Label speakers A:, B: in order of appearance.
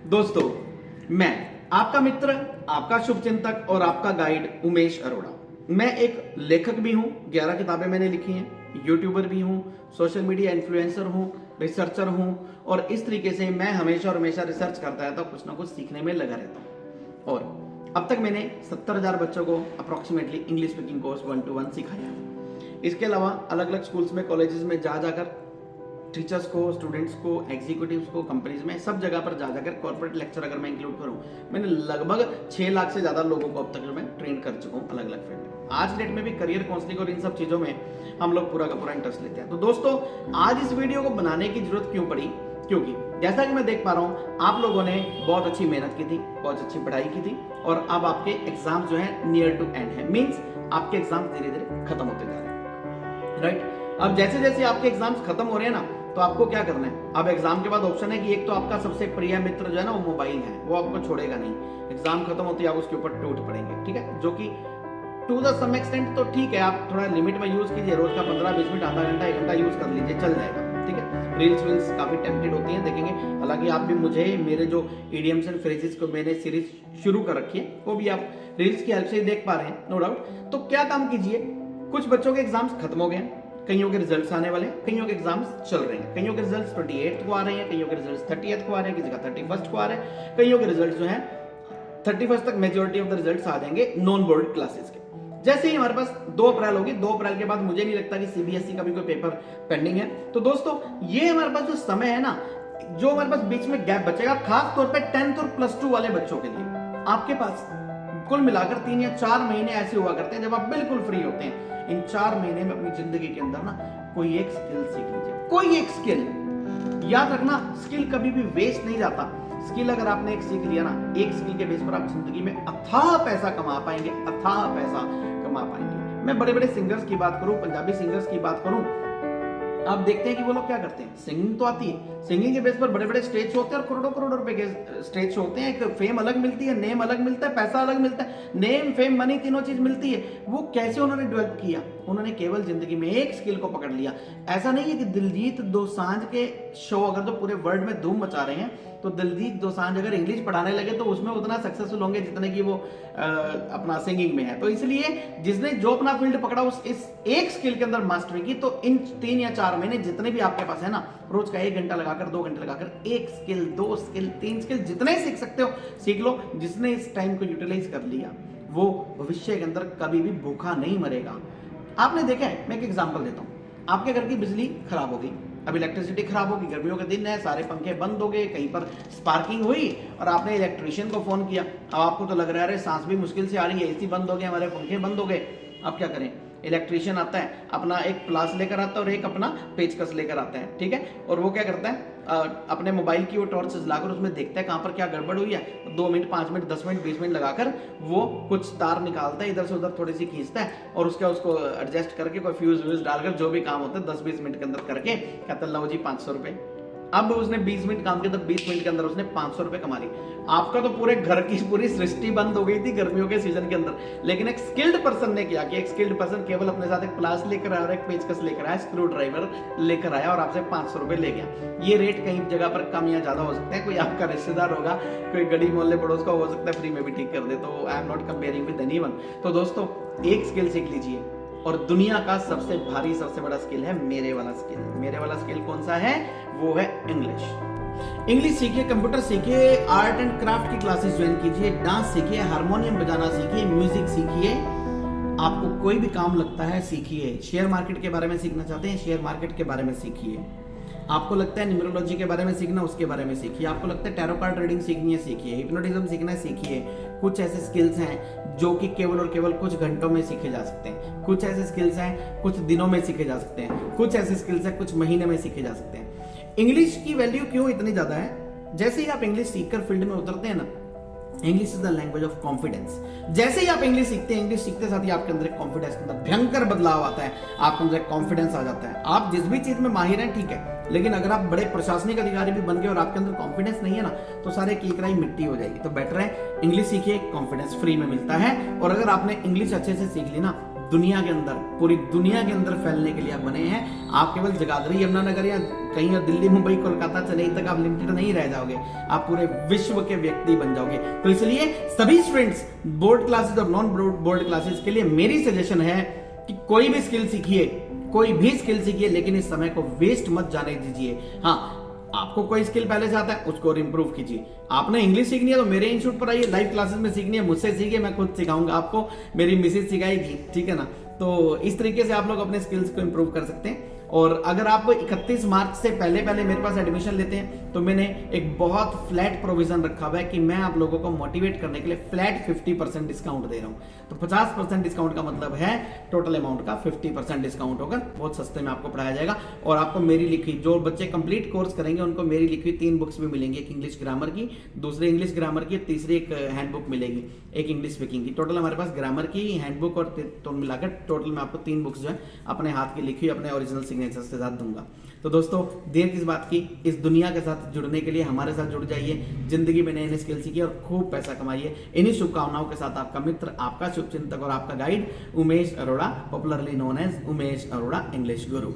A: दोस्तों, मैं आपका मित्र, आपका शुभचिंतक और आपका गाइड उमेश अरोड़ा। मैं एक लेखक भी हूं, 11 किताबें मैंने लिखी हैं, यूट्यूबर भी हूं, सोशल मीडिया इन्फ्लुएंसर हूं, रिसर्चर हूं और इस तरीके से मैं हमेशा रिसर्च करता रहता हूं, कुछ ना कुछ सीखने में लगा रहता हूं। और अब तक मैंने 70,000 बच्चों को approximately English speaking course 1-to-1 सिखाया है। इसके अलावा अलग अलग स्कूल्स में, कॉलेजेस में जा जाकर टीचर्स को, स्टूडेंट्स को, एग्जीक्यूटिव्स को, कंपनीज में, सब जगह पर जा जाकर कॉर्पोरेट लेक्चर अगर मैं इंक्लूड करूं, मैंने लगभग 6 लाख से ज्यादा लोगों को अब तक जो मैं ट्रेन कर चुका हूं अलग अलग फील्ड में। आज डेट में भी करियर काउंसलिंग और इन सब चीजों में हम लोग पूरा का पूरा इंटरेस्ट लेते हैं। तो दोस्तों, आज इस वीडियो को बनाने की जरूरत क्यों पड़ी? क्योंकि जैसा कि मैं देख पा रहा हूं, आप लोगों ने बहुत अच्छी मेहनत की थी, बहुत अच्छी पढ़ाई की थी और अब आपके एग्जाम जो है नियर टू एंड है, मींस आपके एग्जाम धीरे धीरे खत्म होते जा रहे हैं, राइट? अब जैसे जैसे आपके एग्जाम्स खत्म हो रहे हैं ना, तो आपको क्या करना है? अब एग्जाम के बाद ऑप्शन है कि एक तो आपका सबसे प्रिय मित्र जो है ना, वो मोबाइल है, वो आपको छोड़ेगा नहीं। एग्जाम खत्म होती है आप उसके ऊपर टूट पड़ेंगे, ठीक है? जो कि टू द सम एक्सटेंट तो ठीक है, आप थोड़ा लिमिट में यूज कीजिए, रोज का 15-20 मिनट, आधा घंटा, 1 घंटा यूज कर लीजिए, चल जाएगा, ठीक है? रील्स काफी टेम्पटेड होती हैं, देखेंगे। हालांकि आप भी मुझे, मेरे जो इडियम्स एंड फ्रेजेस को मैंने सीरीज शुरू कर रखी है, वो भी आप रील्स की हेल्प से देख पा रहे हैं, नो डाउट। तो क्या काम कीजिए, कुछ बच्चों के एग्जाम्स खत्म हो गए, कईयों के रिजल्ट्स आने वाले हैं, कईयों के एग्जाम्स चल रहे हैं, कईयों के रिजल्ट्स 28 को आ रहे हैं, कईयों के रिजल्ट्स 30th को आ रहे हैं, किसी का 31st को आ रहे हैं, कईयों के रिजल्ट्स जो हैं 31st तक मेजॉरिटी ऑफ द रिजल्ट्स आ जाएंगे नॉन बोर्ड क्लासेस के। जैसे ही हमारे पास 2 अप्रैल होगी, 2 अप्रैल के बाद मुझे नहीं लगता कि सीबीएसई का भी कोई पेपर पेंडिंग है। तो दोस्तों, ये हमारे पास जो समय है ना, जो हमारे पास बीच में गैप बचेगा, खास तौर पर 10th और +2 वाले बच्चों के लिए, आपके पास कुल मिलाकर 3 या 4 महीने ऐसे हुआ करते हैं जब आप बिल्कुल फ्री होते हैं। इन 4 महीने में अपनी जिंदगी के अंदर ना कोई एक स्किल सीख लीजिए, कोई एक स्किल। याद रखना, स्किल कभी भी वेस्ट नहीं जाता। स्किल अगर आपने एक सीख लिया ना, एक स्किल के बेस पर आप जिंदगी में अथाह पैसा कमा पाएंगे, अथाह पैसा कमा पाएंगे। मैं बड़े बड़े सिंगर्स की बात करूं, पंजाबी सिंगर्स की बात करूं, आप देखते हैं कि वो लोग क्या करते हैं, सिंगिंग तो आती है, सिंगिंग के बेस पर बड़े बड़े स्टेज शो होते हैं और करोड़ों करोड़ रुपए के स्टेज शो होते हैं। एक फेम अलग मिलती है, नेम अलग मिलता है, पैसा अलग मिलता है, नेम, फेम, मनी, तीनों चीज मिलती है। वो कैसे उन्होंने डेवलप किया? उन्होंने केवल जिंदगी में एक स्किल को पकड़ लिया। ऐसा नहीं है कि दिलजीत दोसांझ के शो अगर तो पूरे वर्ल्ड में धूम मचा रहे हैं, तो दिलजीत दोसांझ अगर इंग्लिश पढ़ाने लगे तो उसमें उतना सक्सेसफुल होंगे जितने की वो अपना सिंगिंग में है। तो इसलिए जिसने जो अपना फील्ड पकड़ा, उस इस एक स्किल के अंदर मास्टरी की, तो इन 3 या 4 महीने जितने भी आपके पास है ना, रोज का 1 घंटा लगाकर, 2 घंटे लगाकर, 1 स्किल, 2 स्किल, 3 स्किल, जितने सीख सकते हो सीख लो। जिसने इस टाइम को यूटिलाइज कर लिया, वो भविष्य के अंदर कभी भी भूखा नहीं मरेगा। आपने देखा है, मैं एक एग्जांपल देता हूं, आपके घर की बिजली खराब हो गई, अब इलेक्ट्रिसिटी खराब होगी, गर्मियों के दिन है, सारे पंखे बंद हो गए, कहीं पर स्पार्किंग हुई और आपने इलेक्ट्रिशियन को फोन किया। अब आपको तो लग रहा है सांस भी मुश्किल से आ रही है, एसी बंद हो गए, हमारे पंखे बंद हो गए। अब क्या करें? इलेक्ट्रिशियन आता है, अपना एक प्लास लेकर आता है और एक अपना पेचकस लेकर आता है, ठीक है? और वो क्या करता है, अपने मोबाइल की वो टॉर्च जलाकर उसमें देखता है कहां पर क्या गड़बड़ हुई है। 2 मिनट, 5 मिनट, 10 मिनट, 20 मिनट लगाकर वो कुछ तार निकालता है, इधर से उधर थोड़ी सी खींचता है और उसको एडजस्ट करके कोई फ्यूज व्यूज डालकर जो भी काम होता है 10-20 मिनट के अंदर करके कहता है, लो जी 500 रुपए। अब उसने 20 मिनट काम किया, तो 20 मिनट के अंदर उसने 500 रुपए कमा लिए। आपका तो पूरे घर की पूरी सृष्टि बंद हो गई थी गर्मियों के सीजन के अंदर, लेकिन एक स्किल्ड पर्सन ने किया कि एक स्किल्ड पर्सन केवल अपने साथ एक प्लास लेकर आया और एक पेचकस लेकर आया, स्क्रू ड्राइवर लेकर आया और आपसे 500 रुपए ले गया। ये रेट कहीं जगह पर कम या ज्यादा हो सकते हैं, कोई आपका रिश्तेदार होगा, कोई गली मोहल्ले पड़ोस का हो सकता है फ्री में भी ठीक कर दे, तो I am not comparing with anyone. तो दोस्तों, एक स्किल सीख लीजिए, और दुनिया का सबसे भारी, सबसे बड़ा स्किल है मेरे वाला स्किल। मेरे वाला स्किल कौन सा है? वो है इंग्लिश। इंग्लिश सीखिए, कंप्यूटर सीखिए, आर्ट एंड क्राफ्ट की क्लासेस ज्वाइन कीजिए, डांस सीखिए, हारमोनियम बजाना सीखिए, म्यूजिक सीखिए। आपको कोई भी काम लगता है सीखिए। शेयर मार्केट के बारे में सीखना चाहते हैं, शेयर मार्केट के बारे में सीखिए। आपको लगता है न्यूमरोलॉजी के बारे में सीखना, उसके बारे में सीखिए। आपको लगता है टैरो कार्ड रीडिंग सीखनी है, सीखिए। हिप्नोटिज्म सीखना है, सीखिए। कुछ ऐसे स्किल्स हैं जो कि केवल और केवल कुछ घंटों में सीखे जा सकते हैं। कुछ ऐसे स्किल्स हैं कुछ दिनों में सीखे जा सकते हैं। कुछ ऐसे स्किल्स हैं कुछ महीने में सीखे जा सकते हैं। इंग्लिश की वैल्यू क्यों इतनी ज्यादा है? जैसे ही आप इंग्लिश सीखकर फील्ड में उतरते हैं ना, English is the language of confidence. जैसे ही आप इंग्लिश सीखते हैं, इंग्लिश सीखते साथ ही आपके अंदर एक कॉन्फिडेंस के अंदर भयंकर बदलाव आता है, आपके अंदर एक कॉन्फिडेंस आ जाता है। आप जिस भी चीज में माहिर हैं ठीक है, लेकिन अगर आप बड़े प्रशासनिक अधिकारी भी बन गए और आपके अंदर कॉन्फिडेंस नहीं है ना, तो सारे कीकराई मिट्टी हो जाएगी। तो बेटर है इंग्लिश सीखिए, कॉन्फिडेंस फ्री में मिलता है। और अगर आपने इंग्लिश अच्छे से सीख ली ना, दुनिया के अंदर, पूरी दुनिया के अंदर फैलने के लिए आप बने हैं। आप केवल जगाधरी, यमुनानगर या कहीं और दिल्ली, मुंबई, कोलकाता, चेन्नई तक आप लिमिटेड नहीं रह जाओगे, आप पूरे विश्व के व्यक्ति बन जाओगे। तो इसलिए सभी स्टूडेंट्स बोर्ड क्लासेस और नॉन बोर्ड क्लासेस के लिए मेरी सजेशन है कि कोई भी स्किल सीखिए, कोई भी स्किल सीखिए, लेकिन इस समय को वेस्ट मत जाने दीजिए। हाँ, आपको कोई स्किल पहले से आता है उसको और इंप्रूव कीजिए। आपने इंग्लिश सीखनी है तो मेरे इंस्टीट्यूट पर आइए, लाइव क्लासेस में सीखनी है मुझसे सीखिए, मैं खुद सिखाऊंगा आपको, मेरी मिसेज सिखाएगी, ठीक है ना। तो इस तरीके से आप लोग अपने स्किल्स को इंप्रूव कर सकते हैं। और अगर आप 31 मार्च से पहले मेरे पास एडमिशन लेते हैं तो मैंने एक बहुत फ्लैट प्रोविजन रखा हुआ है कि मैं आप लोगों को मोटिवेट करने के लिए फ्लैट 50% डिस्काउंट दे रहा हूं। तो 50% डिस्काउंट का मतलब है टोटल अमाउंट का 50% डिस्काउंट होकर बहुत सस्ते में आपको पढ़ाया जाएगा। और आपको मेरी लिखी, जो बच्चे कंप्लीट कोर्स करेंगे उनको मेरी लिखी 3 बुक्स भी मिलेंगी, एक इंग्लिश ग्रामर की, दूसरी इंग्लिश ग्रामर की, तीसरी एक हैंडबुक मिलेगी, एक इंग्लिश स्पीकिंग की। टोटल हमारे पास ग्रामर की, हैंडबुक और तो मिलाकर टोटल मैं आपको 3 बुक्स जो है अपने हाथ की लिखी अपने ओरिजिनल सिग्नेचर के साथ दूंगा। तो दोस्तों, देर किस बात की, इस दुनिया के साथ जुड़ने के लिए हमारे साथ जुड़ जाइए, जिंदगी में नए नए स्किल सीखिए और खूब पैसा कमाइए। इन्हीं शुभकामनाओं के साथ आपका मित्र, आपका शुभचिंतक और आपका guide Umesh Arora, popularly known as Umesh Arora English गुरु।